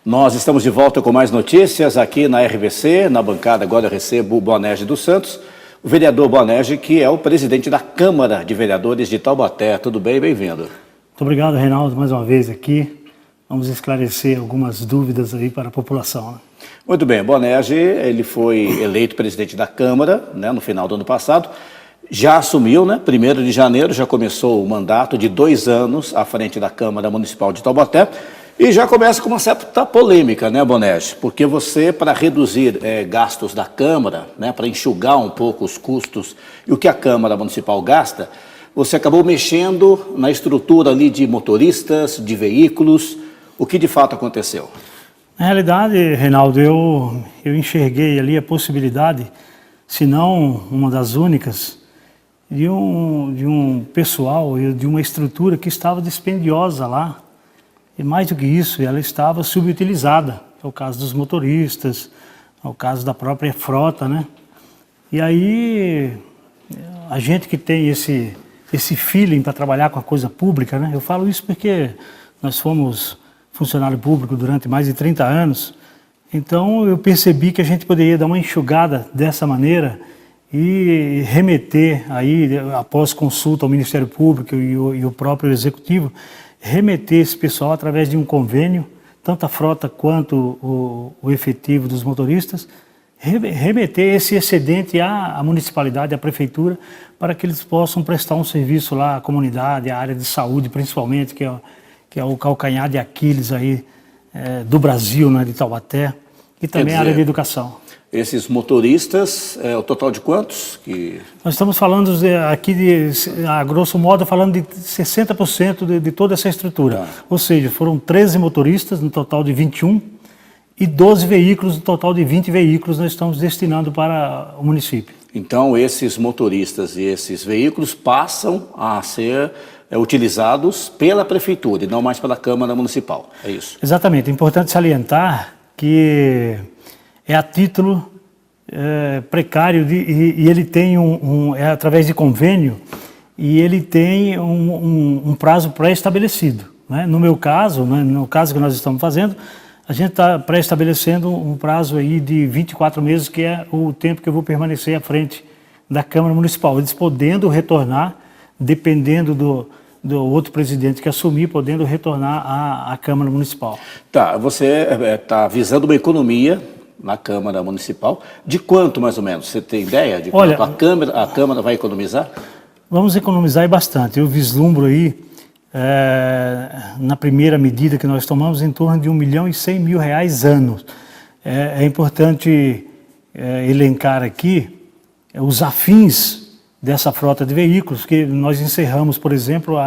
Nós estamos de volta com mais notícias aqui na RVC. Na bancada agora eu recebo o Boanerges dos Santos, o vereador Boanerges, que é o presidente da Câmara de Vereadores de Taubaté. Tudo bem? Bem-vindo. Muito obrigado, Reinaldo, mais uma vez aqui. Vamos esclarecer algumas dúvidas aí para a população. Né? Muito bem, Boanerges, ele foi eleito presidente da Câmara, né, no final do ano passado. Já assumiu, né, 1º de janeiro, já começou o mandato de 2 anos à frente da Câmara Municipal de Taubaté. E já começa com uma certa polêmica, né, Boanerges? Porque você, para reduzir gastos da Câmara, né, para enxugar um pouco os custos e o que a Câmara Municipal gasta, você acabou mexendo na estrutura ali de motoristas, de veículos. O que de fato aconteceu? Na realidade, Reinaldo, eu enxerguei ali a possibilidade, se não uma das únicas, de um pessoal, de uma estrutura que estava dispendiosa lá. E mais do que isso, ela estava subutilizada. É o caso dos motoristas, é o caso da própria frota, né? E aí, a gente que tem esse feeling para trabalhar com a coisa pública, né? Eu falo isso porque nós fomos funcionário público durante mais de 30 anos, então eu percebi que a gente poderia dar uma enxugada dessa maneira e remeter aí, após consulta ao Ministério Público e o próprio Executivo, remeter esse pessoal através de um convênio, tanto a frota quanto o efetivo dos motoristas, remeter esse excedente à municipalidade, à prefeitura, para que eles possam prestar um serviço lá à comunidade, à área de saúde principalmente, que é o calcanhar de Aquiles aí, do Brasil, né, de Taubaté, e também a área de educação. Esses motoristas, o total de quantos? Nós estamos falando aqui, a grosso modo, falando de 60% de toda essa estrutura. Ou seja, foram 13 motoristas, no total de 21, e 12 veículos, no total de 20 veículos, nós estamos destinando para o município. Então, esses motoristas e esses veículos passam a ser utilizados pela Prefeitura e não mais pela Câmara Municipal, é isso? Exatamente. É importante salientar que é a título precário e ele tem é através de convênio e ele tem um prazo pré-estabelecido. Né? No meu caso, né, no caso que nós estamos fazendo, a gente está pré-estabelecendo um prazo aí de 24 meses, que é o tempo que eu vou permanecer à frente da Câmara Municipal. Eles podendo retornar, dependendo do outro presidente que assumir, podendo retornar à Câmara Municipal. Tá, você está visando uma economia na Câmara Municipal. De quanto, mais ou menos? Você tem ideia de quanto a Câmara vai economizar? Vamos economizar bastante. Eu vislumbro aí, na primeira medida que nós tomamos, em torno de R$1.100.000 ano. É importante elencar aqui os afins dessa frota de veículos, que nós encerramos, por exemplo,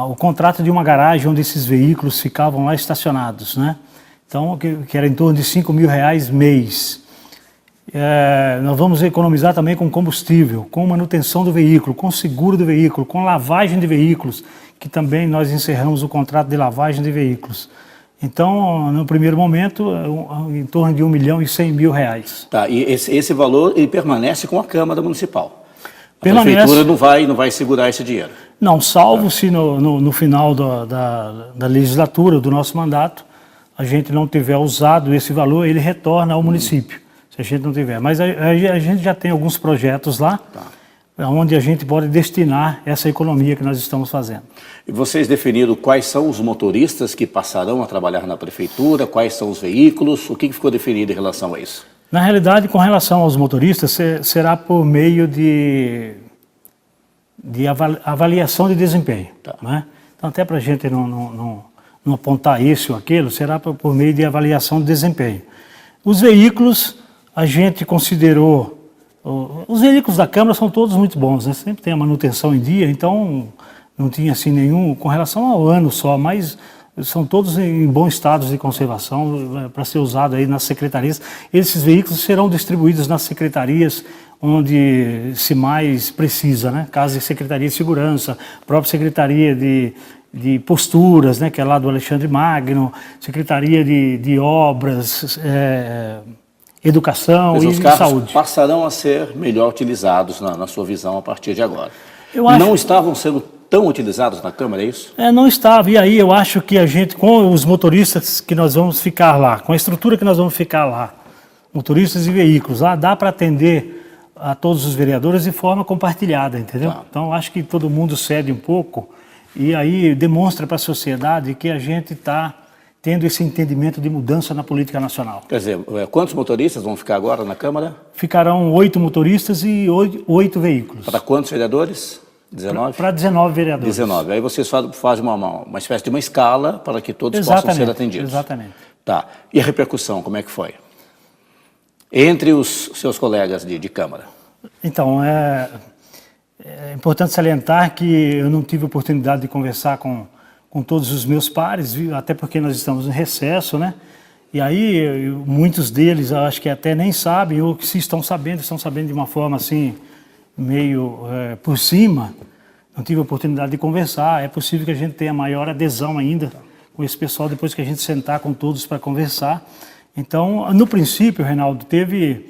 o contrato de uma garagem onde esses veículos ficavam lá estacionados, né? Então, que era em torno de R$5.000 mês. Nós vamos economizar também com combustível, com manutenção do veículo, com seguro do veículo, com lavagem de veículos, que também nós encerramos o contrato de lavagem de veículos. Então, no primeiro momento, em torno de R$1.100.000. Tá, e esse valor ele permanece com a Câmara Municipal? A Prefeitura não vai segurar esse dinheiro? Não, salvo se no final da legislatura, do nosso mandato, a gente não tiver usado esse valor, ele retorna ao município, se a gente não tiver. Mas a gente já tem alguns projetos lá, onde a gente pode destinar essa economia que nós estamos fazendo. E vocês definiram quais são os motoristas que passarão a trabalhar na prefeitura, quais são os veículos, o que ficou definido em relação a isso? Na realidade, com relação aos motoristas, será por meio de avaliação de desempenho. Né? Então, até para a gente não apontar isso ou aquilo, será por meio de avaliação de desempenho. Os veículos, a gente considerou, os veículos da Câmara são todos muito bons, né? Sempre tem a manutenção em dia, então não tinha assim nenhum, com relação ao ano só, mas são todos em bom estado de conservação para ser usado aí nas secretarias. Esses veículos serão distribuídos nas secretarias onde se mais precisa, né? Caso de Secretaria de Segurança, própria Secretaria de Posturas, né? Que é lá do Alexandre Magno, Secretaria de Obras, Educação e Saúde. Os carros passarão a ser melhor utilizados na sua visão a partir de agora. Não estavam sendo tão utilizados na Câmara, é isso? Não estava, e aí eu acho que a gente, com os motoristas que nós vamos ficar lá, com a estrutura que nós vamos ficar lá, motoristas e veículos, lá dá para atender a todos os vereadores de forma compartilhada, entendeu? Tá. Então acho que todo mundo cede um pouco e aí demonstra para a sociedade que a gente está tendo esse entendimento de mudança na política nacional. Quer dizer, quantos motoristas vão ficar agora na Câmara? Ficarão 8 motoristas e 8 veículos. Para quantos vereadores? 19? Para 19 vereadores. 19. Aí vocês fazem uma espécie de uma escala para que todos possam ser atendidos. Exatamente. Tá. E a repercussão, como é que foi? Entre os seus colegas de Câmara? Então, é importante salientar que eu não tive oportunidade de conversar com todos os meus pares, até porque nós estamos em recesso, né? E aí, muitos deles, eu acho que até nem sabem, ou que se estão sabendo de uma forma assim, meio por cima. Não tive a oportunidade de conversar. É possível que a gente tenha maior adesão ainda com esse pessoal depois que a gente sentar com todos para conversar. Então, no princípio, Reinaldo, teve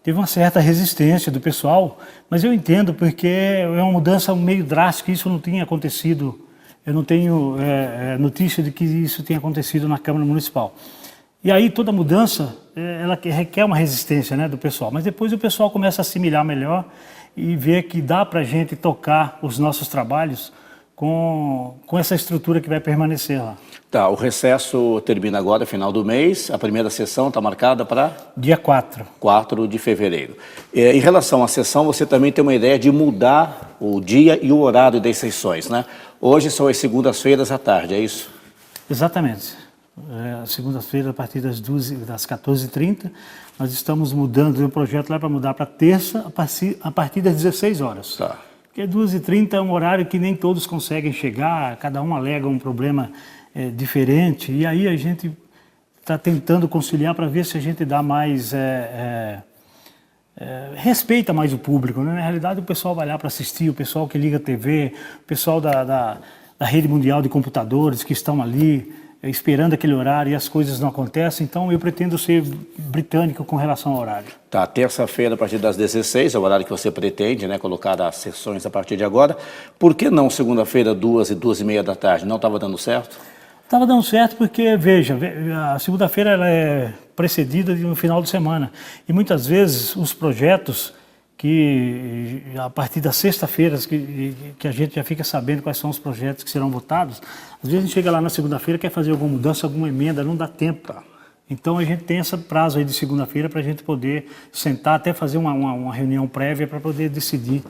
uma certa resistência do pessoal, mas eu entendo porque é uma mudança meio drástica, isso não tinha acontecido, eu não tenho notícia de que isso tenha acontecido na Câmara Municipal. E aí toda mudança, ela requer uma resistência, né, do pessoal, mas depois o pessoal começa a assimilar melhor e ver que dá para a gente tocar os nossos trabalhos com essa estrutura que vai permanecer lá. Tá, o recesso termina agora, final do mês. A primeira sessão está marcada para? Dia 4. 4 de fevereiro. Em relação à sessão, você também tem uma ideia de mudar o dia e o horário das sessões, né? Hoje são as segundas-feiras à tarde, é isso? Exatamente. Segunda-feira, a partir das 14h30, nós estamos mudando o projeto lá para mudar para terça, a partir das 16 horas. Tá. Porque 2h30 é um horário que nem todos conseguem chegar, cada um alega um problema diferente, e aí a gente está tentando conciliar para ver se a gente dá mais, respeita mais o público, né? Na realidade o pessoal vai lá para assistir, o pessoal que liga a TV, o pessoal da rede mundial de computadores que estão ali, esperando aquele horário e as coisas não acontecem, então eu pretendo ser britânico com relação ao horário. Tá, terça-feira a partir das 16, é o horário que você pretende, né, colocar as sessões a partir de agora. Por que não segunda-feira, 2 e 2h30 da tarde? Não estava dando certo? Estava dando certo porque, veja, a segunda-feira ela é precedida de um final de semana. E muitas vezes os projetos que, a partir das sexta-feiras, que a gente já fica sabendo quais são os projetos que serão votados, às vezes a gente chega lá na segunda-feira, quer fazer alguma mudança, alguma emenda, não dá tempo. Então a gente tem esse prazo aí de segunda-feira para a gente poder sentar, até fazer uma reunião prévia para poder decidir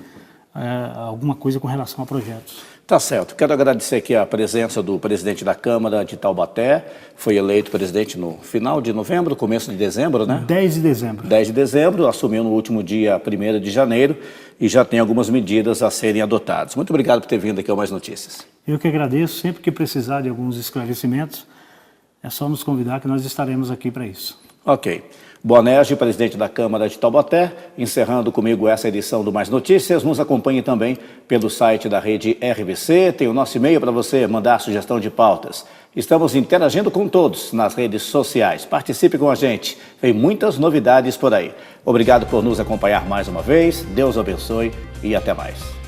alguma coisa com relação a projetos. Tá certo. Quero agradecer aqui a presença do presidente da Câmara de Taubaté. Foi eleito presidente no final de novembro, começo de dezembro, né? 10 de dezembro. 10 de dezembro, assumiu no último dia 1º de janeiro e já tem algumas medidas a serem adotadas. Muito obrigado por ter vindo aqui ao Mais Notícias. Eu que agradeço. Sempre que precisar de alguns esclarecimentos, é só nos convidar que nós estaremos aqui para isso. Ok. Boanerges, presidente da Câmara de Taubaté, encerrando comigo essa edição do Mais Notícias. Nos acompanhe também pelo site da rede RBC, tem o nosso e-mail para você mandar sugestão de pautas. Estamos interagindo com todos nas redes sociais. Participe com a gente, tem muitas novidades por aí. Obrigado por nos acompanhar mais uma vez, Deus abençoe e até mais.